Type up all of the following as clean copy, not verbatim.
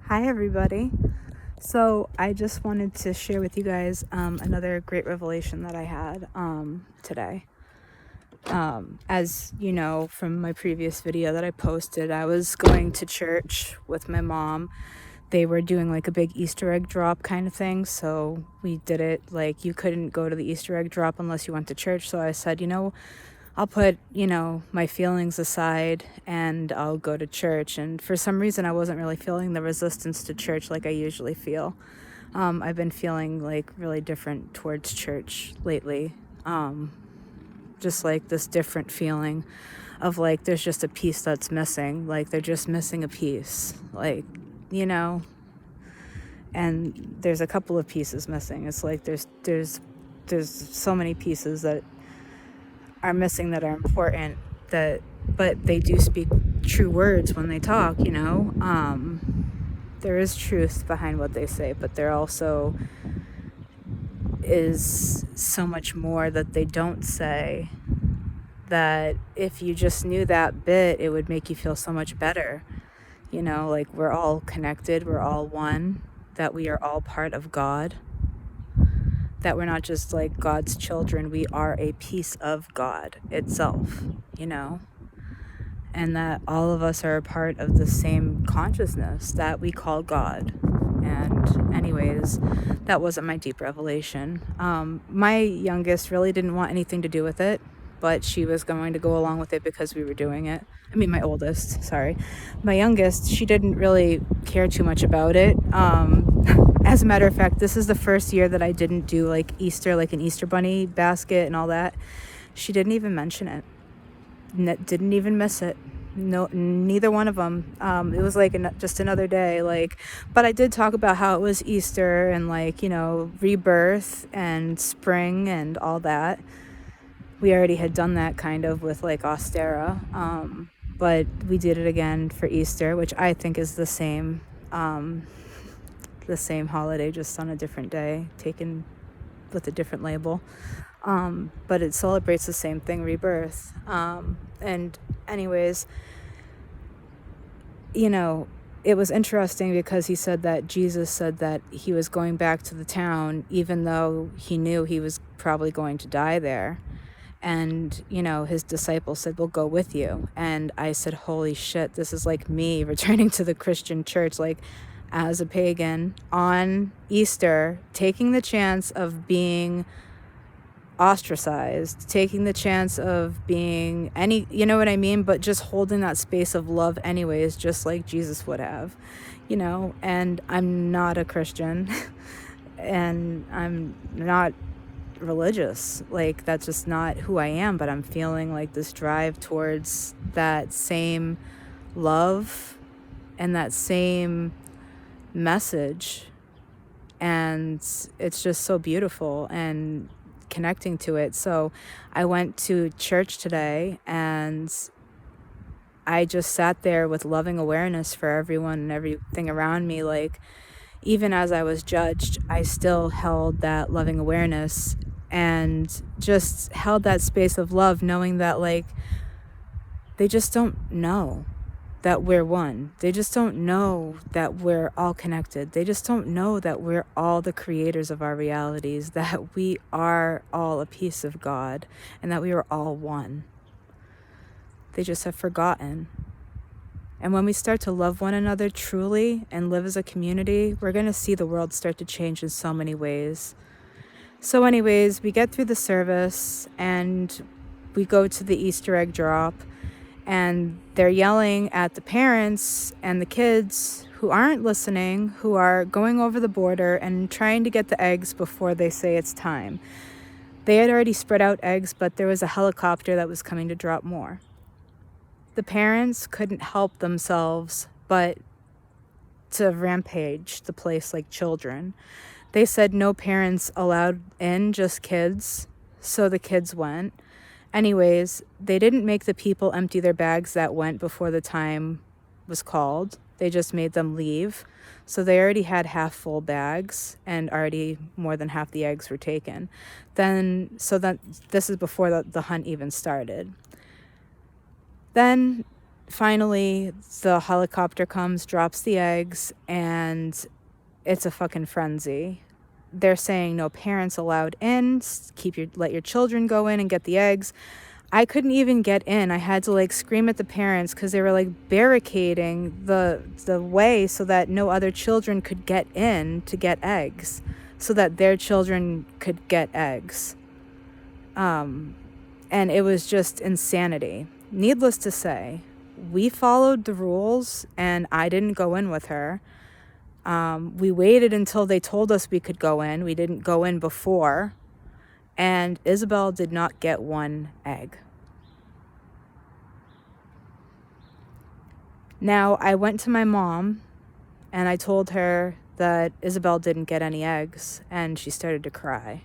Hi, everybody. So, I just wanted to share with you guys another great revelation that I had today. As you know from my previous video that I posted, I was going to church with my mom. They were doing like a big Easter egg drop kind of thing. So, we did it like you couldn't go to the Easter egg drop unless you went to church. So, I said, I'll put, my feelings aside and I'll go to church. And for some reason, I wasn't really feeling the resistance to church like I usually feel. I've been feeling like really different towards church lately. Just like this different feeling of like there's just a piece that's missing. Like they're just missing a piece. And there's a couple of pieces missing. It's like there's so many pieces that are missing that are important, but they do speak true words when they talk. There is truth behind what they say, but there also is so much more that they don't say, that if you just knew that bit, it would make you feel so much better. Like we're all connected, we're all one, that we are all part of God, that we're not just like God's children, we are a piece of God itself, and that all of us are a part of the same consciousness that we call God. And anyways, that wasn't my deep revelation. My youngest really didn't want anything to do with it, but she was going to go along with it because we were doing it. I mean, my oldest, sorry. My youngest, she didn't really care too much about it. As a matter of fact, this is the first year that I didn't do like Easter, like an Easter bunny basket and all that. She didn't even mention it. Didn't even miss it. No, neither one of them. It was like just another day. But I did talk about how it was Easter and rebirth and spring and all that. We already had done that kind of with like Ostera, but we did it again for Easter, which I think is the same holiday, just on a different day, taken with a different label. But it celebrates the same thing, rebirth. And anyways, it was interesting because he said that Jesus said that he was going back to the town, even though he knew he was probably going to die there. And, his disciples said, we'll go with you. And I said, holy shit, this is like me returning to the Christian church, like as a pagan on Easter, taking the chance of being ostracized, taking the chance of being you know what I mean? But just holding that space of love anyways, just like Jesus would have, and I'm not a Christian and I'm not religious. Like that's just not who I am, but I'm feeling like this drive towards that same love and that same message. And it's just so beautiful and connecting to it. So I went to church today and I just sat there with loving awareness for everyone and everything around me. Like, even as I was judged, I still held that loving awareness and just held that space of love, knowing that like they just don't know that we're one. They just don't know that we're all connected. They just don't know that we're all the creators of our realities, that we are all a piece of God, and that we are all one. They just have forgotten. And when we start to love one another truly and live as a community, we're going to see the world start to change in so many ways. So anyways, we get through the service and we go to the Easter egg drop. And they're yelling at the parents and the kids who aren't listening, who are going over the border and trying to get the eggs before they say it's time. They had already spread out eggs, but there was a helicopter that was coming to drop more. The parents couldn't help themselves but to rampage the place like children. They said no parents allowed in, just kids. So the kids went. Anyways, they didn't make the people empty their bags that went before the time was called. They just made them leave. So they already had half full bags and already more than half the eggs were taken. So this is before the hunt even started. Then finally, the helicopter comes, drops the eggs, and it's a fucking frenzy. They're saying no parents allowed in. Let your children go in and get the eggs. I couldn't even get in. I had to like scream at the parents because they were like barricading the way so that no other children could get in to get eggs, so that their children could get eggs. And it was just insanity. Needless to say, we followed the rules and I didn't go in with her. We waited until they told us we could go in. We didn't go in before. And Isabel did not get one egg. Now, I went to my mom and I told her that Isabel didn't get any eggs, and she started to cry.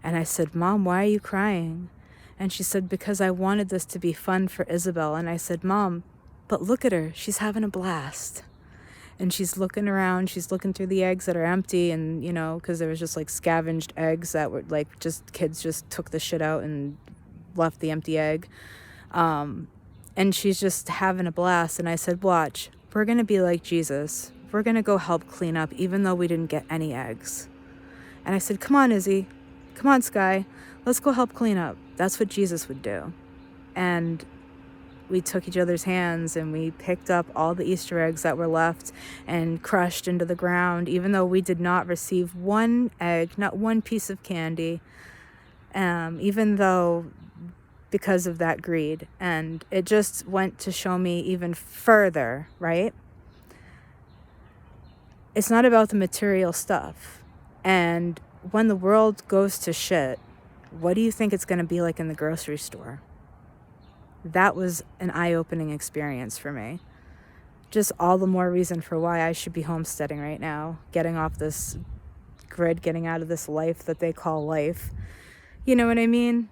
And I said, Mom, why are you crying? And she said, because I wanted this to be fun for Isabel. And I said, Mom, but look at her. She's having a blast. And she's looking around, she's looking through the eggs that are empty, and, you know, because there was just like scavenged eggs that were like just kids just took the shit out and left the empty egg. And she's just having a blast. And I said, watch, we're going to be like Jesus. We're going to go help clean up, even though we didn't get any eggs. And I said, come on, Izzy. Come on, Sky. Let's go help clean up. That's what Jesus would do. And we took each other's hands and we picked up all the Easter eggs that were left and crushed into the ground, even though we did not receive one egg, not one piece of candy, even though because of that greed. And it just went to show me even further, right? It's not about the material stuff. And when the world goes to shit, what do you think it's going to be like in the grocery store? That was an eye-opening experience for me. Just all the more reason for why I should be homesteading right now, getting off this grid, getting out of this life that they call life. You know what I mean?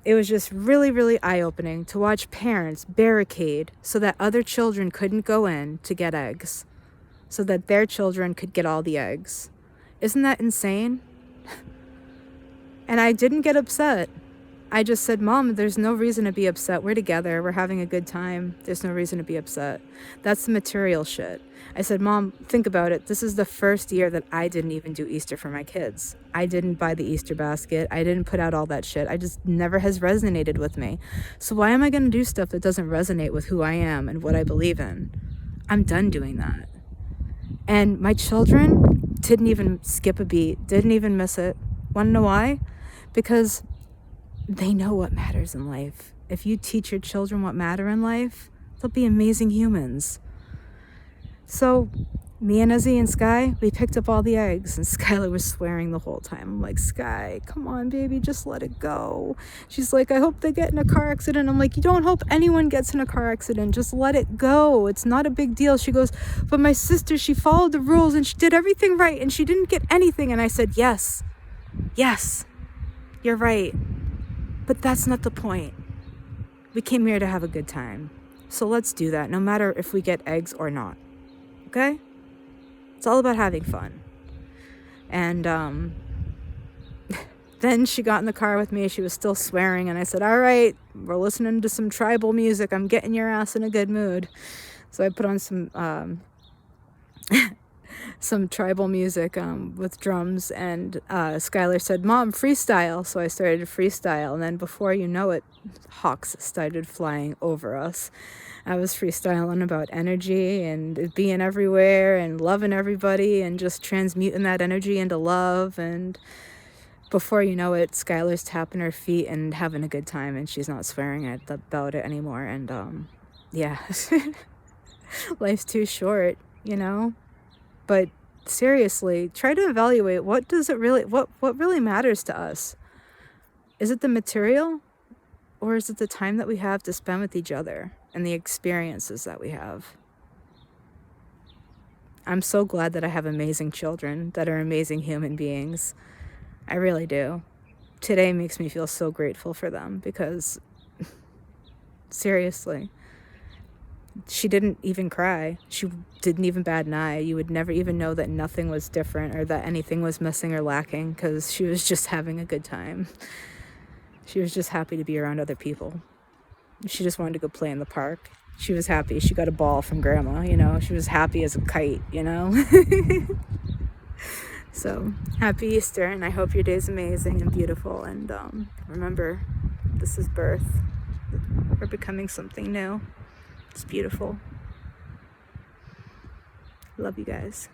It was just really, really eye-opening to watch parents barricade so that other children couldn't go in to get eggs, so that their children could get all the eggs. Isn't that insane? And I didn't get upset. I just said, Mom, there's no reason to be upset. We're together. We're having a good time. There's no reason to be upset. That's the material shit. I said, Mom, think about it. This is the first year that I didn't even do Easter for my kids. I didn't buy the Easter basket. I didn't put out all that shit. I just never has resonated with me. So why am I going to do stuff that doesn't resonate with who I am and what I believe in? I'm done doing that. And my children didn't even skip a beat, didn't even miss it. Want to know why? Because they know what matters in life. If you teach your children what matter in life, they'll be amazing humans. So me and Izzy and Sky, we picked up all the eggs, and Skylar was swearing the whole time. I'm like, Sky, come on, baby, just let it go. She's like, I hope they get in a car accident. I'm like, you don't hope anyone gets in a car accident. Just let it go. It's not a big deal. She goes, but my sister, she followed the rules and she did everything right and she didn't get anything. And I said, yes, you're right. But that's not the point. We came here to have a good time. So let's do that, no matter if we get eggs or not. Okay? It's all about having fun. And then she got in the car with me. She was still swearing. And I said, all right, we're listening to some tribal music. I'm getting your ass in a good mood. So I put on some tribal music with drums, and Skylar said, Mom, freestyle. So I started to freestyle, and then before you know it, hawks started flying over us. I was freestyling about energy and it being everywhere and loving everybody and just transmuting that energy into love. And before you know it, Skylar's tapping her feet and having a good time, and she's not swearing about it anymore. And yeah, life's too short, you know? But seriously, try to evaluate what really matters to us. Is it the material, or is it the time that we have to spend with each other and the experiences that we have? I'm so glad that I have amazing children that are amazing human beings. I really do. Today makes me feel so grateful for them because, seriously, she didn't even cry. She didn't even bat an eye. You would never even know that nothing was different or that anything was missing or lacking because she was just having a good time. She was just happy to be around other people. She just wanted to go play in the park. She was happy. She got a ball from grandma, you know. She was happy as a kite, you know. So happy Easter, and I hope your day is amazing and beautiful. And remember, this is birth. We're becoming something new. It's beautiful. Love you guys.